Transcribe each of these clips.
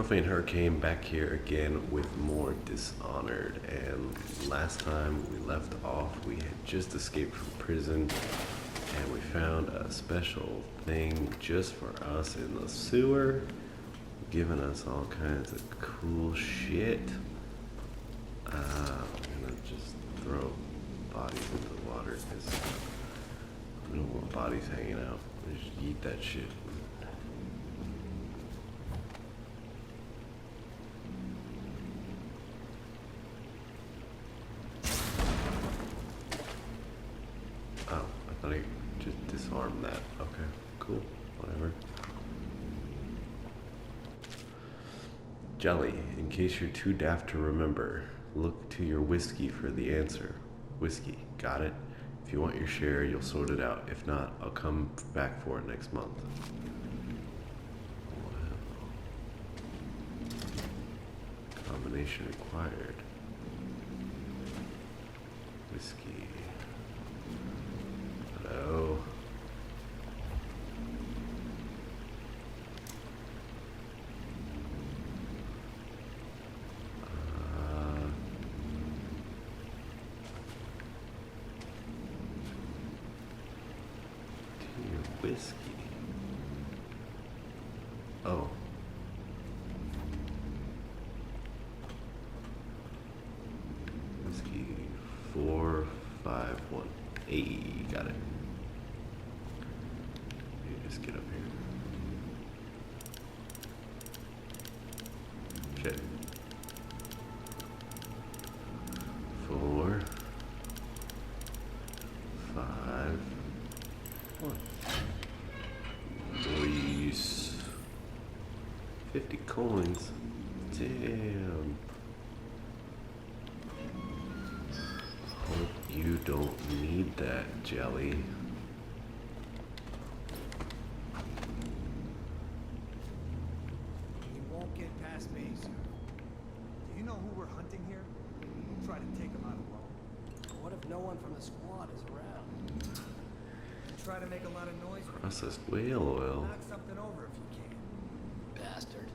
Profane Hurricane back here again with more Dishonored. And last time we left off, we had just escaped from prison and we found a special thing just for us in the sewer, giving us all kinds of cool shit. I'm gonna just throw bodies into the water because we don't want bodies hanging out. We just eat that shit. Oh, I thought I just disarmed that. Okay, cool, whatever. Jelly, in case you're too daft to remember, look to your whiskey for the answer. Whiskey, got it? If you want your share, you'll sort it out. If not, I'll come back for it next month. Wow. Combination required. Whiskey. Hello. Whiskey. Oh. Whiskey 451. Hey, got it. You just get up here. Shit. 4 5 1. Nice. 50 coins. Damn. Hope you don't need that, Jelly. He won't get past me, sir. Do you know who we're hunting here? We'll try to take him out alone. What if no one from the squad is around? Try to make a lot of noise. Processed whale oil. Knock something over if you can. Bastard.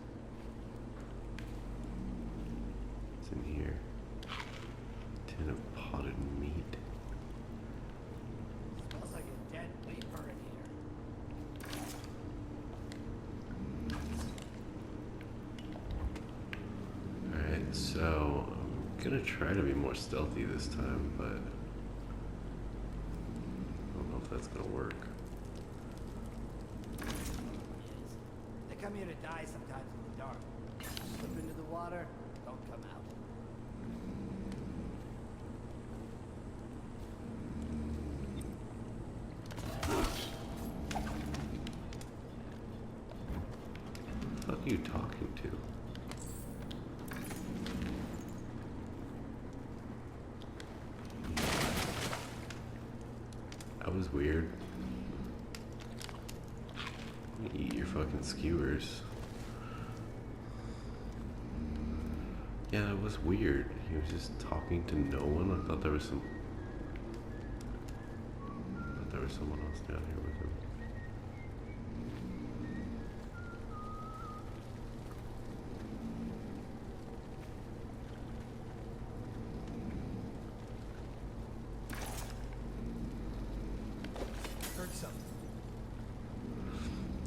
What's in here? Tin of potted meat. Smells like a dead leaper in here. Alright, so I'm gonna try to be more stealthy this time, but I don't know if that's gonna work. They come here to die sometimes in the dark. Slip into the water, don't come out. Who the fuck are you talking to? That was weird. Eat your fucking skewers. Yeah, that was weird. He was just talking to no one. I thought there was someone else down here with him. Heard something.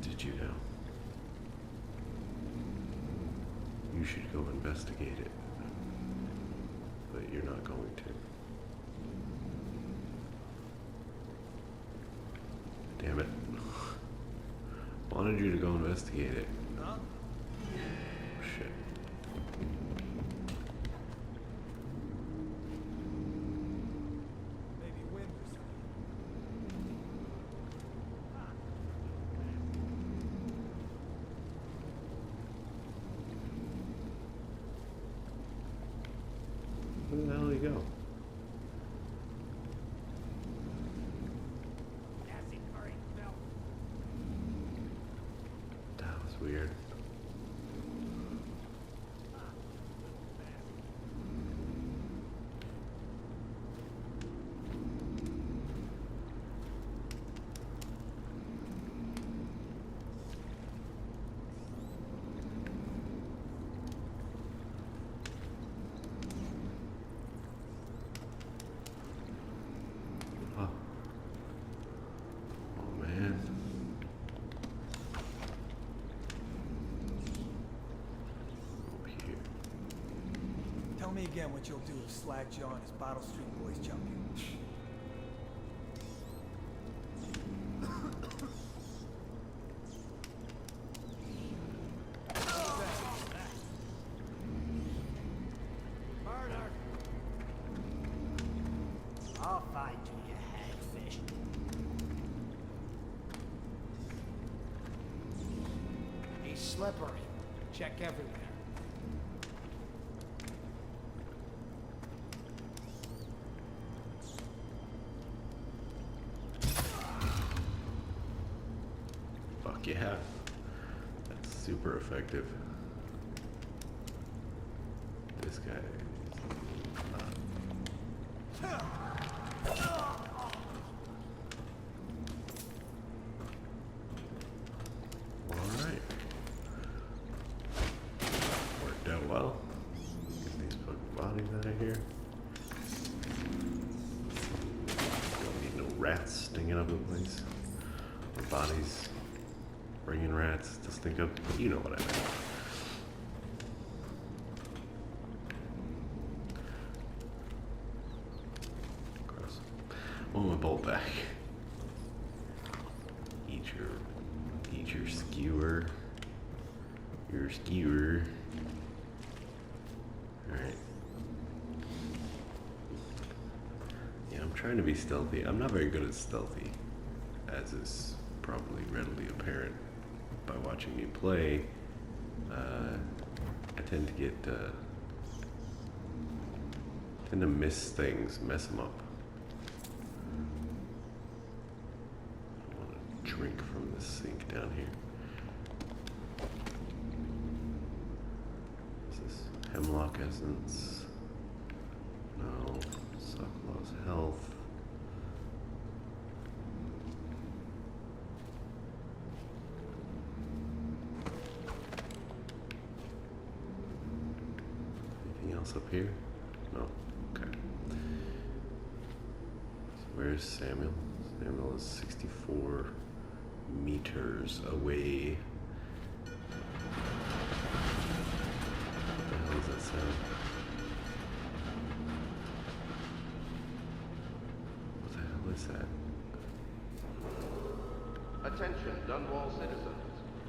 Did you know? You should go investigate it. But you're not going to. Damn it. Wanted you to go investigate it. Huh? Shit. Maybe wind or something. Where the hell did he go? That was weird. me again what you'll do if Slag Jaw and his Bottle Street boys jump you. Murder! I'll find you, you hagfish. He's slippery. Check everywhere. Fuck yeah. That's super effective. This guy is not. Alright. Worked out well. Get these fucking bodies out of here. Don't need no rats stinging up the place. Or bodies bringing rats to stink up. You know what I mean. Gross. I want my bowl back. Eat your skewer. Your skewer. Alright. Yeah, I'm trying to be stealthy. I'm not very good at stealthy, as is probably readily apparent by watching me play. I tend to get tend to miss things, mess them up. I want to drink from this sink down here. Is this hemlock essence? No. Sucklaw's health. Anything else up here? No. Okay. So where's Samuel? Samuel is 64 meters away. What the hell does that sound? What the hell is that? Attention, Dunwall citizens.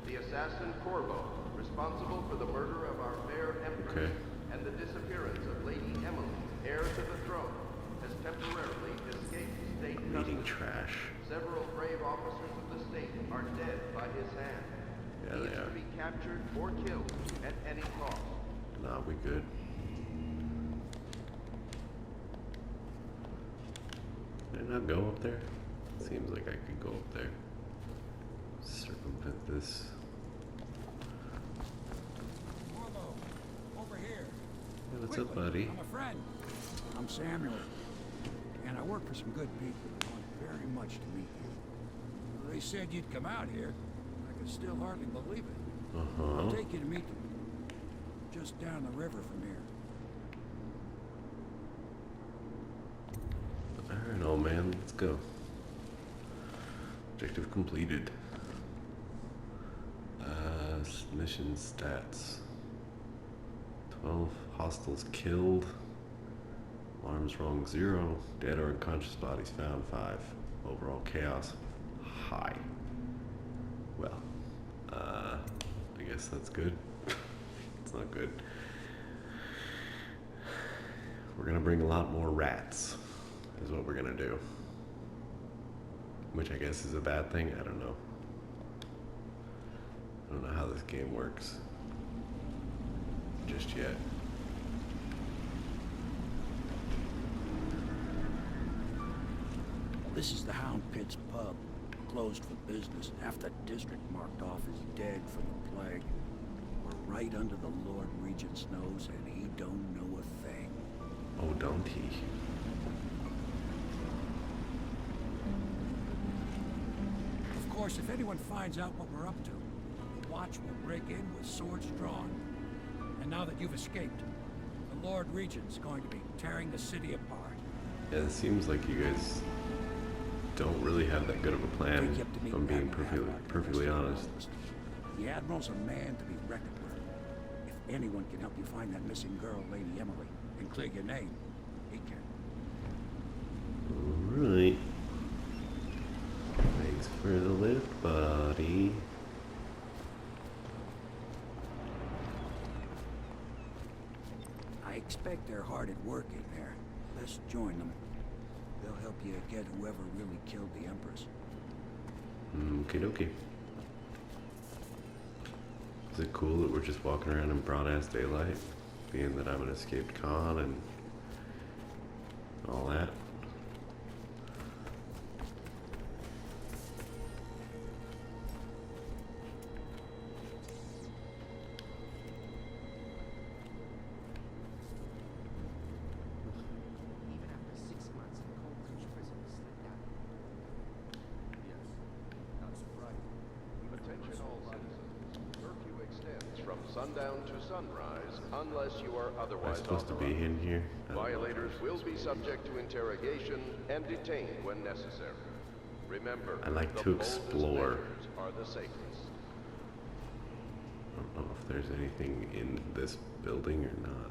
The assassin Corvo, responsible for the murder of our fair empress Okay. and the disappearance of Lady Emily, heir to the throne, has temporarily escaped state Eating custody. trash. Several brave officers of the state are dead by his hand. Yeah, he they is are. to be captured or killed at any cost. Nah, we good. Can I not go up there? Seems like I could go up there. Circumvent this. Corvo, over here. Hey, what's up, Quickly, buddy? I'm a friend. I'm Samuel, and I work for some good people who want very much to meet you. They said you'd come out here. I can still hardly believe it. I'll Uh-huh. take you to meet them. Just down the river from here. Alright, old man, let's go. Objective completed. Mission stats. 12 hostiles killed. Alarms wrong 0. Dead or unconscious bodies found 5. Overall chaos high. Well, I guess that's good. It's not good. We're gonna bring a lot more rats, is what we're gonna do. Which I guess is a bad thing, I don't know. I don't know how this game works just yet. This is the Hound Pit's pub. Closed for business. Half the district marked off as dead from the plague. We're right under the Lord Regent's nose, and he don't know a thing. Oh, don't he? Of course, if anyone finds out what we're up to, the watch will break in with swords drawn. And now that you've escaped, the Lord Regent's going to be tearing the city apart. Yeah, it seems like you guys don't really have that good of a plan, Take you up to meet if I'm being Admiral Haddock and perfectly the rest of the honest. list. The Admiral's a man to be reckoned with. If anyone can help you find that missing girl, Lady Emily, and can clear your name. He can. Alright. Thanks for the lift, buddy. I expect they're hard at work in there. Let's join them. They'll help you get whoever really killed the Empress. Okie dokie. Is it cool that we're just walking around in broad-ass daylight? Being that I'm an escaped con and all that? Even after 6 months in Coldridge prison, he slipped out. Yes. Not surprising. Attention all citizens. Curfew extends from sundown to sunrise unless you are Am I otherwise supposed to be authorized. in here? I don't know. Violators will be subject to interrogation and detained when necessary. Remember, I like the to boldest explore. measures are the safest. I don't know if there's anything in this building or not.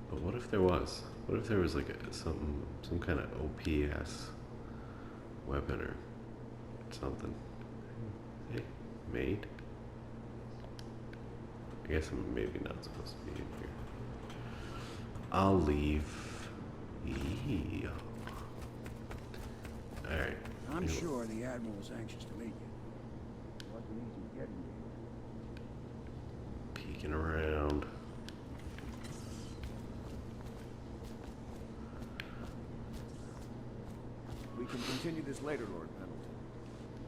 But what if there was? What if there was like some kind of OP-ass weapon or something? Hey, maid? I guess I'm maybe not supposed to be in here. I'll leave. Yeah. Alright. I'm sure the Admiral was anxious to meet you. It wasn't easy getting you. Peeking around. We can continue this later, Lord Pendleton.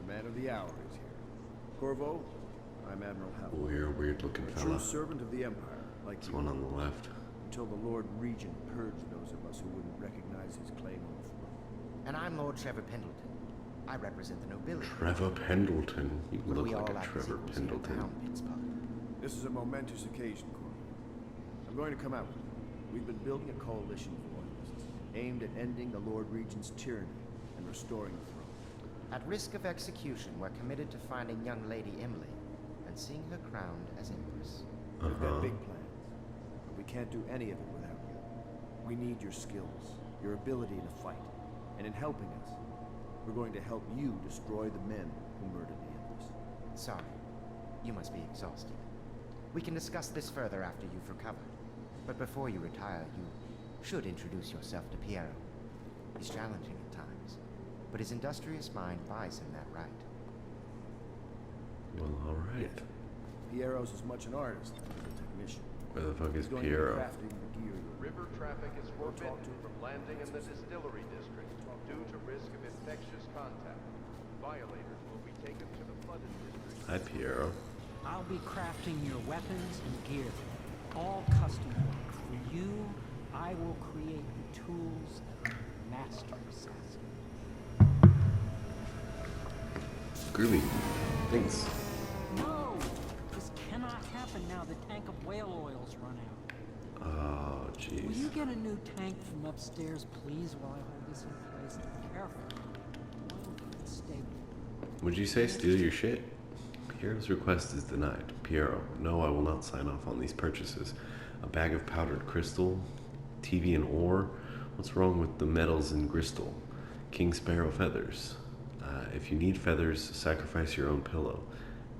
The man of the hour is here. Corvo, I'm Admiral Howell. Weird looking A true fella. servant of the Empire, like This you, one on the left. until the Lord Regent purged those of us who wouldn't recognize his claim on the throne. And I'm Lord Trevor Pendleton. I represent the nobility. Trevor Pendleton. You Would look we all like a like Trevor to see Pendleton. Pound Pits Park? This is a momentous occasion, Corvo. I'm going to come out with you. We've been building a coalition of loyalists, aimed at ending the Lord Regent's tyranny and restoring the throne. At risk of execution, we're committed to finding young Lady Emily and seeing her crowned as Empress. We've got Uh-huh. big plans, but we can't do any of it without you. We need your skills, your ability to fight, and in helping us, we're going to help you destroy the men who murdered the Empress. Sorry, you must be exhausted. We can discuss this further after you've recovered. But before you retire, you should introduce yourself to Piero. He's challenging at times, but his industrious mind buys him that right. Well, alright. Piero's as much an artist as a technician. Where the fuck is He's going to be Piero? crafting the gear you'll River traffic is We'll talk forbidden to- from landing in the distillery district due to risk of infectious contact. Violators will be taken to the flooded district. Hi, Piero. I'll be crafting your weapons and gear, all custom. For you, I will create the tools of a master assassin. Groovy. Thanks. No! This cannot happen now the tank of whale oil's run out. Oh, Will you jeez. get a new tank from upstairs, please, while I hold this in place? Careful. Oil gets stable. Would you say steal your shit? Piero's request is denied. Piero, no, I will not sign off on these purchases. A bag of powdered crystal, TV and ore. What's wrong with the metals and crystal? King Sparrow feathers. If you need feathers, sacrifice your own pillow.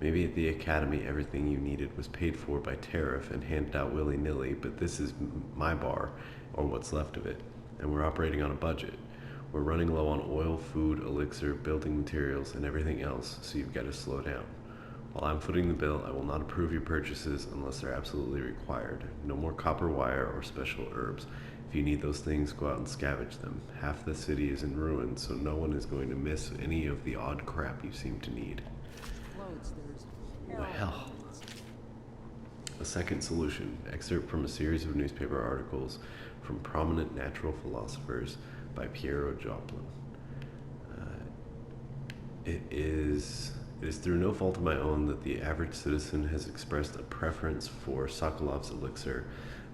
Maybe at the academy everything you needed was paid for by tariff and handed out willy-nilly, but this is my bar, or what's left of it, and we're operating on a budget. We're running low on oil, food, elixir, building materials, and everything else, so you've got to slow down. While I'm footing the bill, I will not approve your purchases unless they're absolutely required. No more copper wire or special herbs. If you need those things, go out and scavenge them. Half the city is in ruins, so no one is going to miss any of the odd crap you seem to need. Clothes, there's Well. A second solution, excerpt from a series of newspaper articles from prominent natural philosophers by Piero Joplin. It is through no fault of my own that the average citizen has expressed a preference for Sokolov's elixir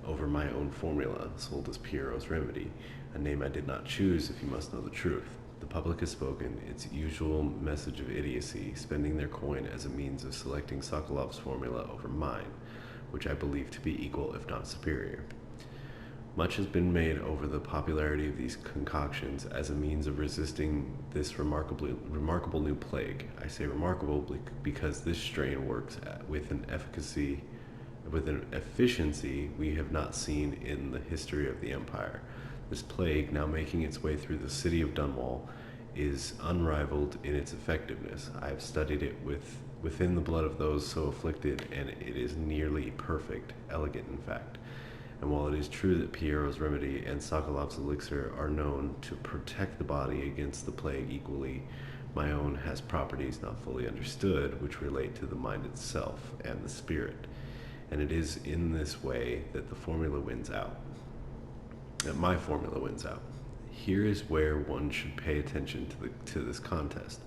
over my own formula, sold as Piero's remedy, a name I did not choose if you must know the truth. The public has spoken its usual message of idiocy, spending their coin as a means of selecting Sokolov's formula over mine, which I believe to be equal if not superior. Much has been made over the popularity of these concoctions as a means of resisting this remarkable new plague. I say remarkable because this strain works with an efficiency we have not seen in the history of the Empire. This plague, now making its way through the city of Dunwall, is unrivaled in its effectiveness. I have studied it within the blood of those so afflicted, and it is nearly perfect, elegant in fact. And while it is true that Piero's remedy and Sokolov's elixir are known to protect the body against the plague equally, my own has properties not fully understood, which relate to the mind itself and the spirit. And it is in this way that the formula wins out. That my formula wins out. Here is where one should pay attention to this contest.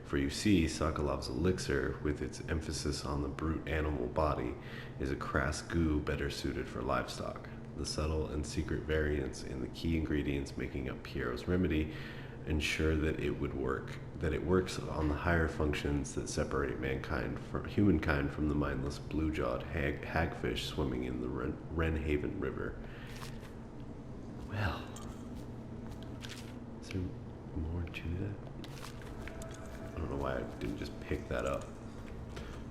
For you see, Sokolov's elixir, with its emphasis on the brute animal body, is a crass goo better suited for livestock. The subtle and secret variants in the key ingredients making up Piero's remedy ensure that it works on the higher functions that separate humankind from the mindless blue-jawed hagfish swimming in the Wrenhaven River. Well, is there more to that? I don't know why I didn't just pick that up.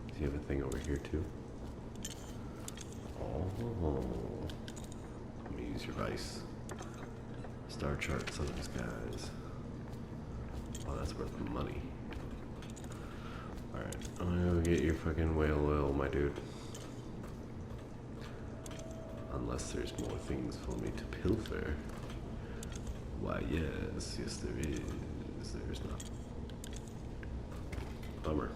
Does he have a thing over here too? Oh, let me use your vice. Star chart, some of these guys. Oh, that's worth money. Alright, I'm gonna go get your fucking whale oil, my dude. Unless there's more things for me to pilfer. Why, yes, there is. There's not. Bummer.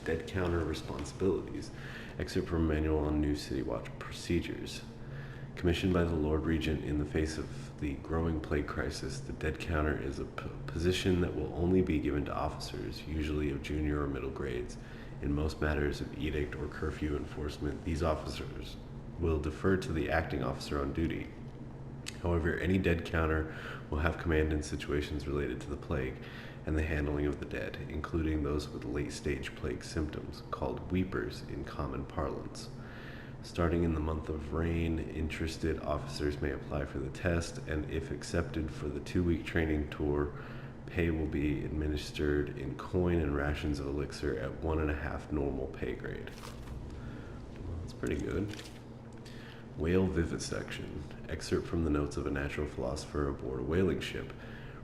Dead counter responsibilities. Excerpt from Manual on New City Watch Procedures. Commissioned by the Lord Regent in the face of the growing plague crisis, the dead counter is a position that will only be given to officers, usually of junior or middle grades. In most matters of edict or curfew enforcement, these officers will defer to the acting officer on duty. However, any dead counter will have command in situations related to the plague and the handling of the dead, including those with late-stage plague symptoms, called weepers in common parlance. Starting in the month of rain, interested officers may apply for the test, and if accepted for the 2-week training tour, pay will be administered in coin and rations of elixir at 1.5 normal pay grade. Well, that's pretty good. Whale vivisection. Excerpt from the notes of a natural philosopher aboard a whaling ship.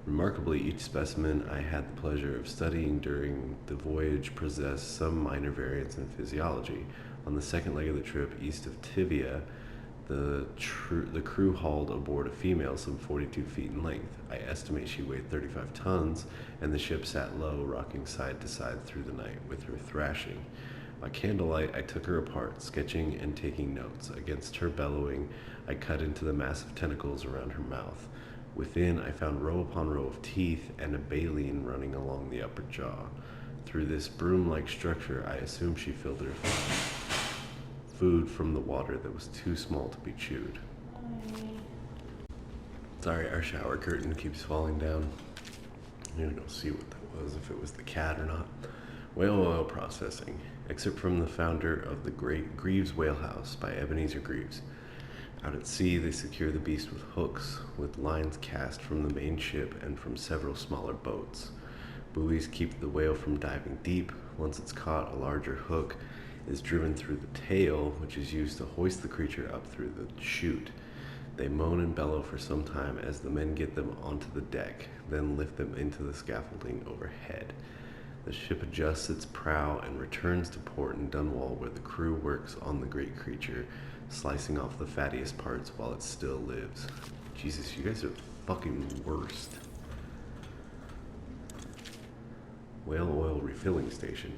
Remarkably, each specimen I had the pleasure of studying during the voyage possessed some minor variance in physiology. On the second leg of the trip, east of Tivia, the crew hauled aboard a female some 42 feet in length. I estimate she weighed 35 tons, and the ship sat low, rocking side to side through the night with her thrashing. By candlelight, I took her apart, sketching and taking notes. Against her bellowing, I cut into the massive tentacles around her mouth. Within, I found row upon row of teeth and a baleen running along the upper jaw. Through this broom-like structure, I assumed she filtered food from the water that was too small to be chewed. Sorry, our shower curtain keeps falling down. I'm gonna go see what that was, if it was the cat or not. Whale oil processing. Excerpt from the founder of the Great Greaves Whale House by Ebenezer Greaves. Out at sea, they secure the beast with hooks, with lines cast from the main ship and from several smaller boats. Buoys keep the whale from diving deep. Once it's caught, a larger hook is driven through the tail, which is used to hoist the creature up through the chute. They moan and bellow for some time as the men get them onto the deck, then lift them into the scaffolding overhead. The ship adjusts its prow and returns to port in Dunwall, where the crew works on the great creature, slicing off the fattiest parts while it still lives. Jesus, you guys are the fucking worst. Whale oil refilling station.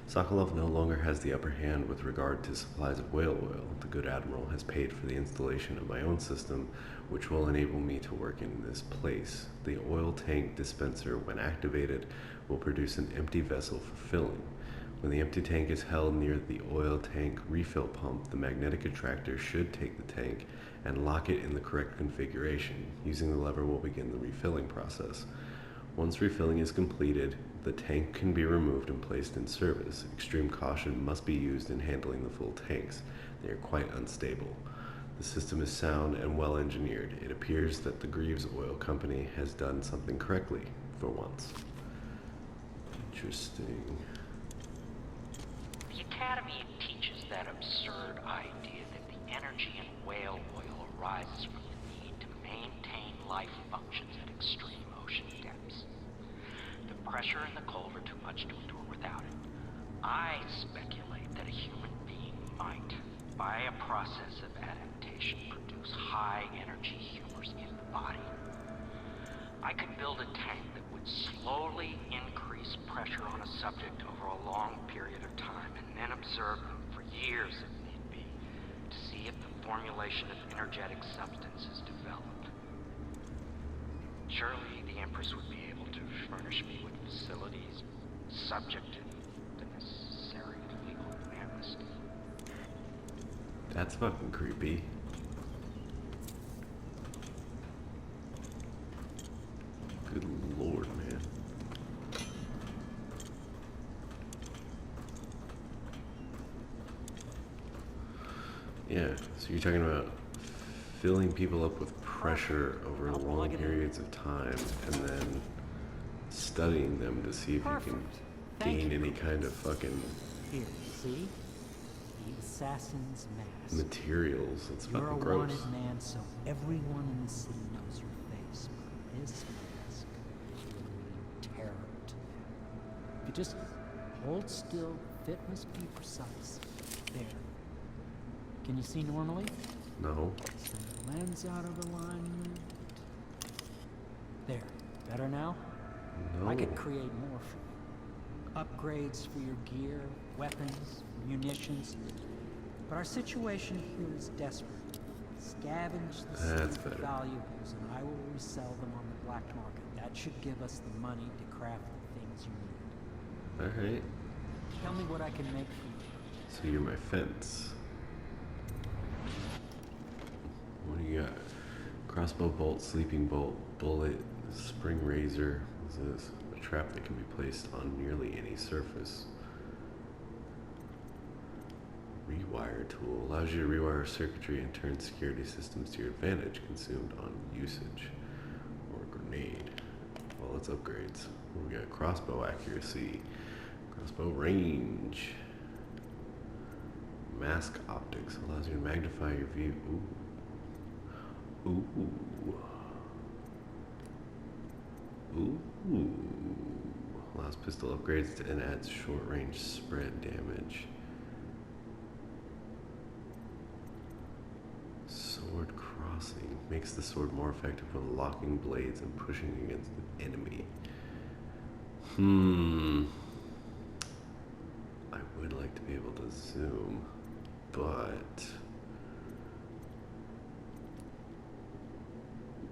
Sokolov no longer has the upper hand with regard to supplies of whale oil. The good admiral has paid for the installation of my own system, which will enable me to work in this place. The oil tank dispenser, when activated, will produce an empty vessel for filling. When the empty tank is held near the oil tank refill pump, the magnetic attractor should take the tank and lock it in the correct configuration. Using the lever will begin the refilling process. Once refilling is completed, The tank can be removed and placed in service. Extreme caution must be used in handling the full tanks. They are quite unstable. The system is sound and well engineered. It appears that the Greaves Oil Company has done something correctly, for once. Interesting. The Academy teaches that absurd idea that the energy in whale oil arises from the need to maintain life functions at extreme ocean depths. The pressure and the cold are too much to endure without it. I speculate that a human being might, by a process of adaptation, produce high-energy humors in the body. I could build a tank that would slowly increase pressure on a subject over a long period of time and then observe them for years if need be to see if the formulation of energetic substance is developed. Surely the Empress would be able to furnish me with facilities subject to the necessary legal amnesty. That's fucking creepy. Good lord, man. Yeah, so you're talking about filling people up with pressure over long periods of time and then studying them to see if you can gain any kind of fucking Here, see? The assassin's mask. materials. That's You're a fucking gross. wanted man, so everyone in the city knows your face. But this mask will terror to them. If you just hold still, fit must be precise. There. Can you see normally? No. Send the lens out of alignment. There. Better now? No. I could create more for you. Upgrades for your gear, weapons, munitions. But our situation here is desperate. Scavenge the That's city for better. valuables, and I will resell them on the black market. That should give us the money to craft the things you need. Alright. Tell me what I can make for you. So you're my fence. What do you got? Crossbow bolt, sleeping bolt, bullet, spring razor. What's this? A trap that can be placed on nearly any surface. Rewire tool. Allows you to rewire circuitry and turn security systems to your advantage. Consumed on usage. Or grenade. Well, let's upgrades. We got crossbow accuracy. Crossbow range. Mask optics. Allows you to magnify your view. Ooh. Ooh. Ooh. Allows pistol upgrades and adds short range spread damage. Sword crossing. Makes the sword more effective when locking blades and pushing against an enemy. I would like to be able to zoom, but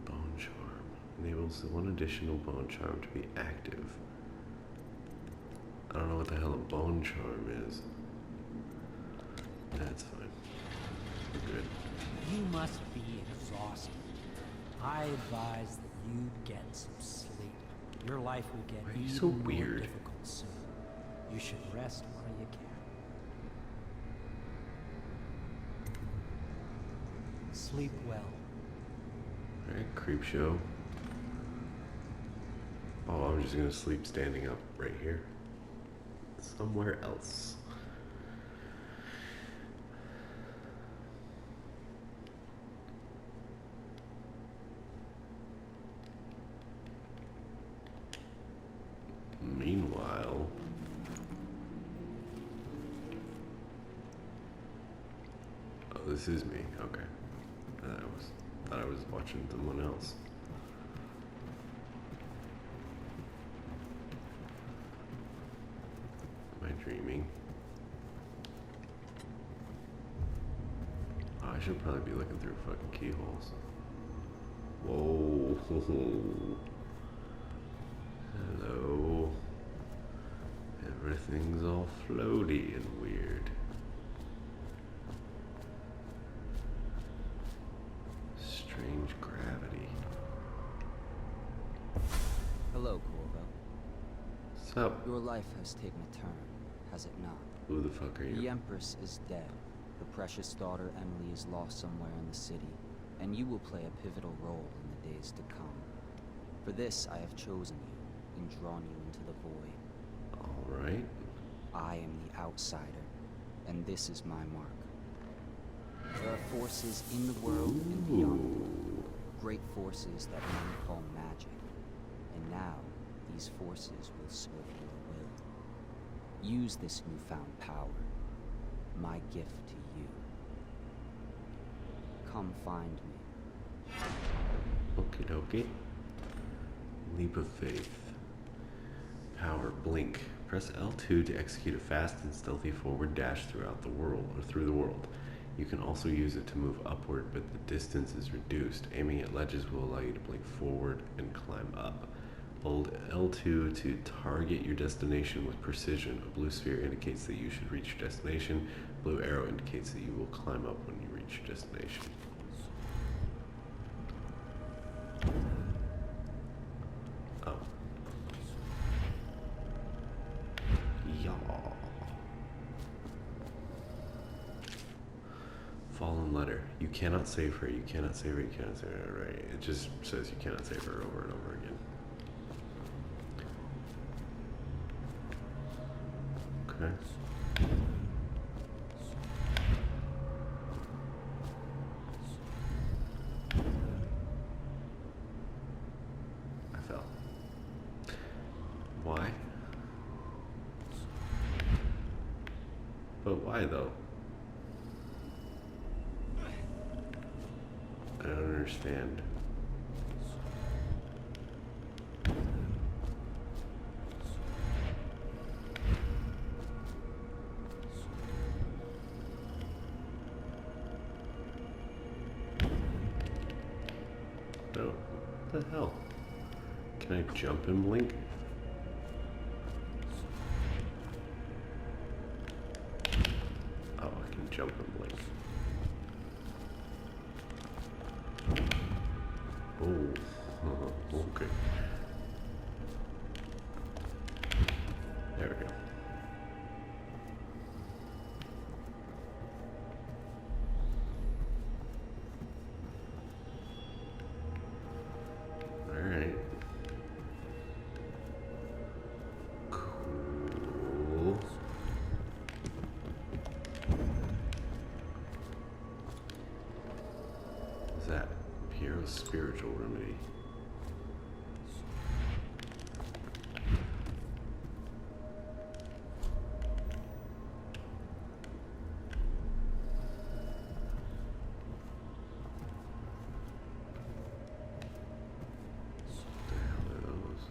bone charm enables the one additional bone charm to be active. I don't know what the hell a bone charm is. That's fine. We're good. You must be exhausted. I advise that you get some sleep. Your life will get Why are you even so more weird? difficult soon. You should rest while you can. Sleep well. Alright, creep show. Oh, I'm just gonna sleep standing up right here. Somewhere else. Meanwhile, oh, this is me. Okay, thought I was watching someone else. Am I dreaming? Oh, I should probably be looking through fucking keyholes. Whoa. Hello. Everything's all floaty and weird. Strange gravity. Hello, Corvo. up? Your life has taken a turn, has it not? Who the fuck are The you? Empress is dead. The precious daughter Emily is lost somewhere in the city, and you will play a pivotal role in the days to come. For this, I have chosen you and drawn you into the void. All right. I am the outsider, and this is my mark. There are forces in the world and beyond the world, great forces that men call magic. And now, these forces will serve your will. Use this newfound power, my gift to you. Come find me. Okie dokie. Leap of faith. Power blink. Press L2 to execute a fast and stealthy forward dash throughout the world or through the world. You can also use it to move upward, but the distance is reduced. Aiming at ledges will allow you to blink forward and climb up. Hold L2 to target your destination with precision. A blue sphere indicates that you should reach your destination. A blue arrow indicates that you will climb up when you reach your destination. Oh. Y'all. Fallen letter. You cannot save her. You cannot save her. You cannot save her. Right. It just says you cannot save her over and over again. Okay. I fell. Why? But why though? I don't understand. No. What the hell? Can I jump and blink? Oh, I can jump and blink. Oh, okay. There we go. Alright. Cool. What's that? Hero's spiritual remedy. What the hell are those?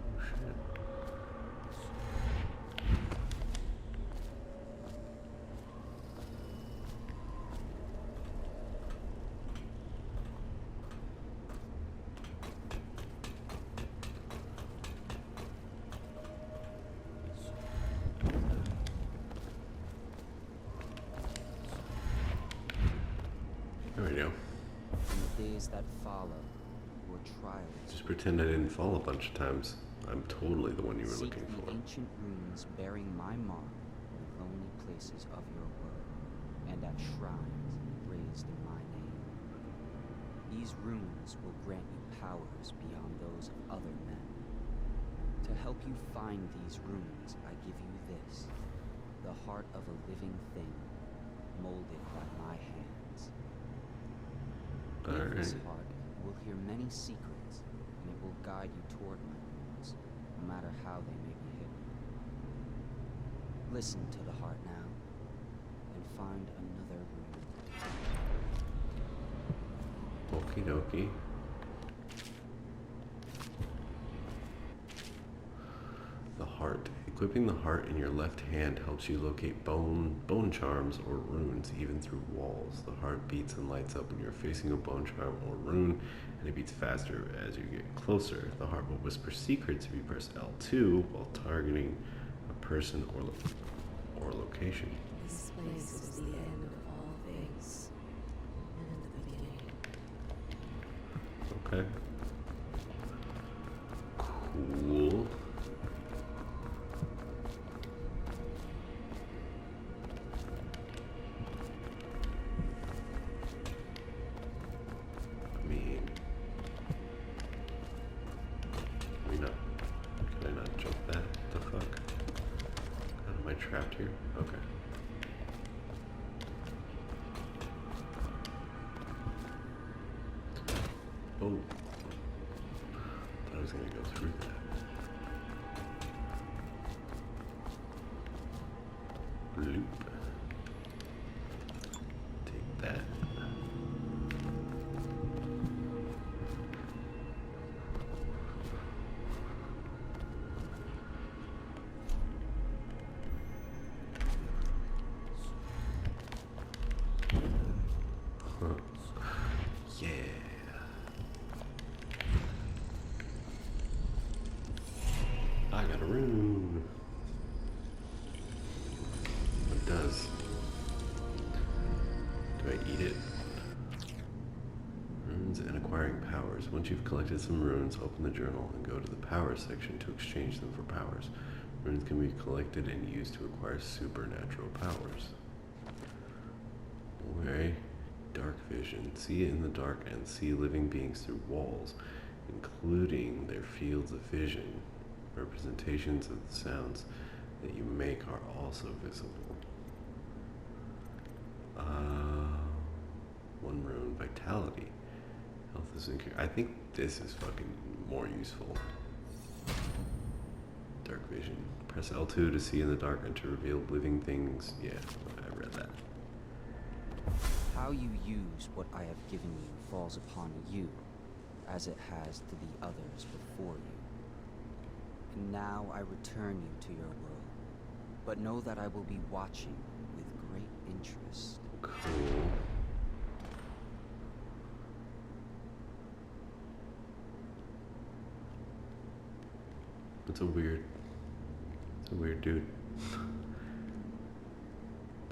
Oh shit. There we go. In the days that follow, your trials. Just pretend I didn't fall a bunch of times. I'm totally the one you were Seek looking the for. ancient runes bearing my mark in the lonely places of your world, and at shrines raised in my name. These runes will grant you powers beyond those of other men. To help you find these runes, I give you this, the heart of a living thing, molded by my hands. In this Alright. heart, you will hear many secrets, and it will guide you toward my runes, no matter how they may be hidden. Listen to the heart now, and find another rune. Okie dokie. The heart. Equipping the heart in your left hand helps you locate bone charms or runes even through walls. The heart beats and lights up when you're facing a bone charm or rune, and it beats faster as you get closer. The heart will whisper secrets if you press L2 while targeting a person or location. This place is the end of all things, and the beginning. Okay. Cool. I mean, can we not? Can I not jump that? The fuck? God, am I trapped here? Okay. Oh. Thought I was gonna go through that. Loop. Take that. Huh. Yeah. I got a rune. What does? Do I eat it? Runes and acquiring powers. Once you've collected some runes, open the journal and go to the powers section to exchange them for powers. Runes can be collected and used to acquire supernatural powers. Okay. Dark vision. See in the dark and see living beings through walls, including their fields of vision. Representations of the sounds that you make are also visible. One rune, vitality. Health is increased. I think this is fucking more useful. Dark vision. Press L2 to see in the dark and to reveal living things. Yeah, I read that. How you use what I have given you falls upon you, as it has to the others before you. And now I return you to your world, but know that I will be watching with great interest. Cool. It's a weird dude.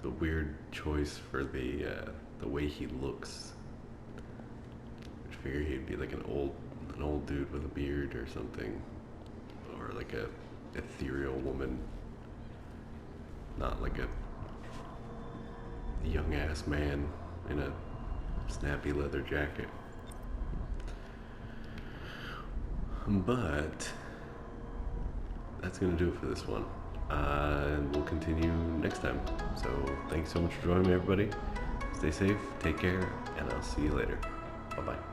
The weird choice for the way he looks. I figure he'd be like an old dude with a beard or something, or like a ethereal woman, not like a young ass man in a snappy leather jacket. But that's gonna do it for this one. And we'll continue next time. So thanks so much for joining me, everybody. Stay safe, take care, and I'll see you later. Bye-bye.